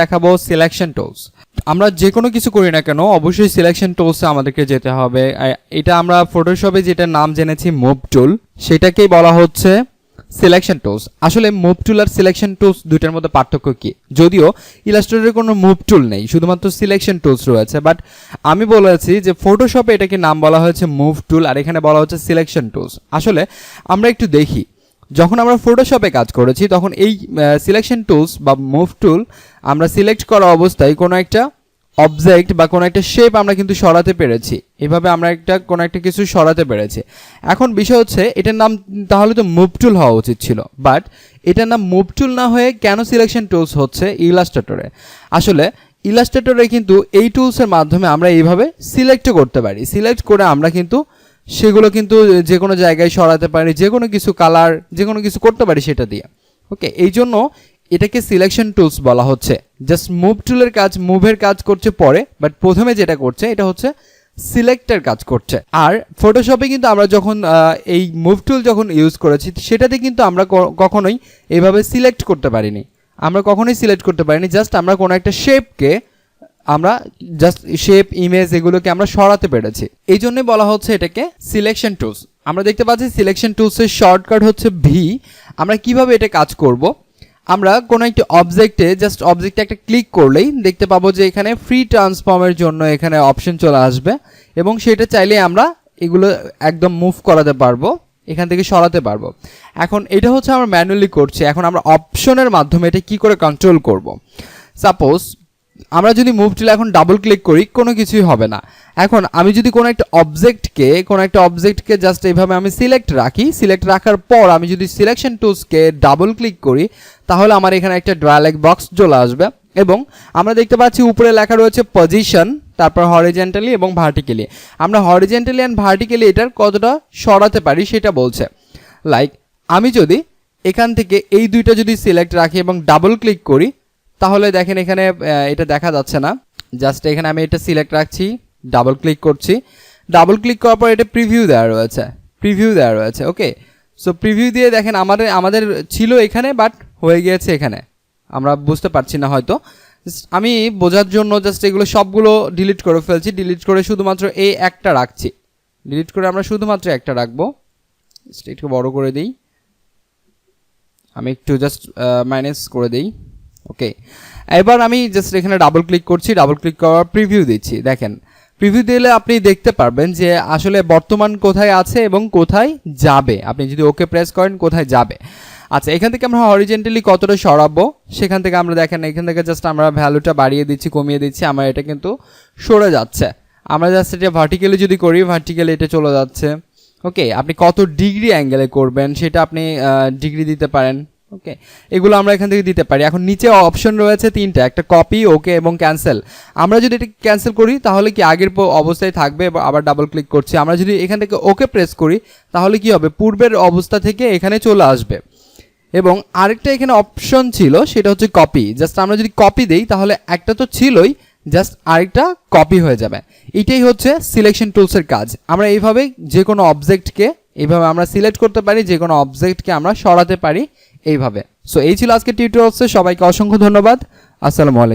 দেখাবো selection tools. আমরা যে কোনো কিছু করি না কেন অবশ্যই সিলেকশন টুলসে আমাদেরকে যেতে হবে। এটা আমরা ফটোশপে যেটা নাম জেনেছি মুভ টুল, সেটাকেই বলা হচ্ছে সিলেকশন টুলস। আসলে মুভ টুল আর সিলেকশন টুলস দুইটার মধ্যে পার্থক্য কি? যদিও ইলাস্ট্রেটরে কোনো মুভ টুল নেই, শুধুমাত্র সিলেকশন টুলস রয়েছে, বাট আমি বলেছি যে ফটোশপে এটাকে নাম বলা হয়েছে মুভ টুল আর এখানে বলা হচ্ছে সিলেকশন টুলস। আসলে আমরা একটু দেখি, যখন আমরা ফটোশপে কাজ করেছি তখন এই সিলেকশন টুলস বা মুভ টুল আমরা সিলেক্ট করা অবস্থায় কোনো একটা অবজেক্ট বা কোনো একটা শেপ আমরা কিন্তু সরাতে পেরেছি, এভাবে আমরা কোনো একটা কিছু সরাতে পেরেছি। এখন বিষয় হচ্ছে এটার নাম তাহলে তো মুভ টুল হওয়া উচিত ছিল, বাট এটার নাম মুভ টুল না হয়ে কেন সিলেকশন টুলস হচ্ছে ইলাস্ট্রেটরে? আসলে ইলাস্ট্রেটরে কিন্তু এই টুলসের মাধ্যমে আমরা এইভাবে সিলেক্টও করতে পারি। সিলেক্ট করে আমরা কিন্তু সেগুলো কিন্তু যে কোনো জায়গায় সরাতে পারি, যে কোনো কিছু কালার যে কোনো কিছু করতে পারি সেটা দিয়ে। ওকে, এই জন্য এটাকে সিলেকশন টুলস বলা হচ্ছে। জাস্ট মুভ টুলের কাজ, মুভের কাজ করছে পরে, বাট প্রথমে যেটা করছে এটা হচ্ছে সিলেক্টের কাজ করছে। আর ফটোশপে কিন্তু আমরা যখন এই মুভ টুল যখন ইউজ করেছি সেটাতে কিন্তু আমরা কখনোই এইভাবে সিলেক্ট করতে পারিনি, আমরা কখনোই সিলেক্ট করতে পারিনি। জাস্ট আমরা কোনো একটা শেপকে আমরা জাস্ট শেপ ইমেজ এগুলোকে আমরা সরাতে পেরেছি, এই জন্যই বলা হচ্ছে এটাকে সিলেকশন টুলস। আমরা দেখতে পাচ্ছি সিলেকশন টুলসের শর্টকাট হচ্ছে ভি। আমরা কিভাবে এটা কাজ করব, আমরা কোনো একটা অবজেক্টে জাস্ট অবজেক্টে একটা ক্লিক করলেই দেখতে পাবো যে এখানে ফ্রি ট্রান্সফর্মের জন্য এখানে অপশন চলে আসবে এবং সেটা চাইলে আমরা এগুলো একদম মুভ করাতে পারবো, এখান থেকে সরাতে পারবো। এখন এটা হচ্ছে আমরা ম্যানুয়ালি করছি, এখন আমরা অপশনের মাধ্যমে এটা কি করে কন্ট্রোল করব। সাপোজ আমরা যদি মুভ টুলে এখন ডাবল ক্লিক করি কোনো কিছুই হবে না। এখন আমি যদি কোনো একটা অবজেক্টকে জাস্ট এইভাবে আমি সিলেক্ট রাখি, সিলেক্ট রাখার পর আমি যদি সিলেকশন টুলসকে ডাবল ক্লিক করি তাহলে আমার এখানে একটা ডায়ালগ বক্স চলে আসবে এবং আমরা দেখতে পাচ্ছি উপরে লেখা রয়েছে পজিশন, তারপর হরিজন্টালি এবং ভার্টিক্যালি। আমরা হরিজন্টালি অ্যান্ড ভার্টিক্যালি এটার কতটা সরাতে পারি সেটা বলছে। লাইক আমি যদি এখান থেকে এই দুইটা যদি সিলেক্ট রাখি এবং ডাবল ক্লিক করি তাহলে দেখেন এখানে এটা দেখা যাচ্ছে না। জাস্ট এখানে আমি এটা সিলেক্ট রাখছি, ডাবল ক্লিক করছি, ডাবল ক্লিক করার পর এটা প্রিভিউ দেওয়া রয়েছে। ওকে, সো প্রিভিউ দিয়ে দেখেন আমাদের ছিল এখানে বাট হয়ে গিয়েছে এখানে, আমরা বুঝতে পারছি না হয়তো। আমি বোঝার জন্য জাস্ট এগুলো সবগুলো ডিলিট করে ফেলছি, ডিলিট করে শুধুমাত্র এই একটা রাখছি, ডিলিট করে আমরা শুধুমাত্র একটা রাখবো। একটু বড় করে দিই, আমি একটু জাস্ট মাইনাস করে দিই। ওকে, এবার আমি জাস্ট এখানে ডাবল ক্লিক করছি, ডাবল ক্লিক করার প্রিভিউ দিচ্ছি। দেখেন প্রিভিউ দিলে আপনি দেখতে পারবেন যে আসলে বর্তমান কোথায় আছে এবং কোথায় যাবে। আপনি যদি ওকে প্রেস করেন কোথায় যাবে। আচ্ছা, এখান থেকে আমরা হরিজন্টালি কতটা সরাবো সেখান থেকে আমরা দেখেন এখান থেকে জাস্ট আমরা ভ্যালুটা বাড়িয়ে দিচ্ছি, কমিয়ে দিচ্ছি, আমার এটা কিন্তু সরে যাচ্ছে। আমরা জাস্ট এটা ভার্টিক্যালি যদি করি ভার্টিক্যালি এটা চলে যাচ্ছে। ওকে, আপনি কত ডিগ্রি অ্যাঙ্গেলে করবেন সেটা আপনি ডিগ্রি দিতে পারেন। ওকে, এগুলো আমরা এখান থেকে দিতে পারি। এখন নিচে অপশন রয়েছে তিনটা, একটা কপি, ওকে এবং ক্যান্সেল। আমরা যদি এটা ক্যান্সেল করি তাহলে কি আগের অবস্থায় থাকবে, আবার ডাবল ক্লিক করছি। আমরা যদি এখান থেকে ওকে প্রেস করি তাহলে কি হবে, পূর্বের অবস্থা থেকে এখানে চলে আসবে। এবং আরেকটা এখানে অপশন ছিল সেটা হচ্ছে কপি। জাস্ট আমরা যদি কপি দেই তাহলে একটা তো ছিলই, জাস্ট আরেকটা কপি হয়ে যাবে। এটাই হচ্ছে সিলেকশন টুলসের কাজ। আমরা এইভাবে যে কোনো অবজেক্টকে এইভাবে আমরা সিলেক্ট করতে পারি, যে কোনো অবজেক্টকে আমরা সরাতে পারি এইভাবে। সো এই ছিল আজকে টিউটোরিয়ালসে, সবাইকে অসংখ্য ধন্যবাদ। আসসালামু আলাইকুম।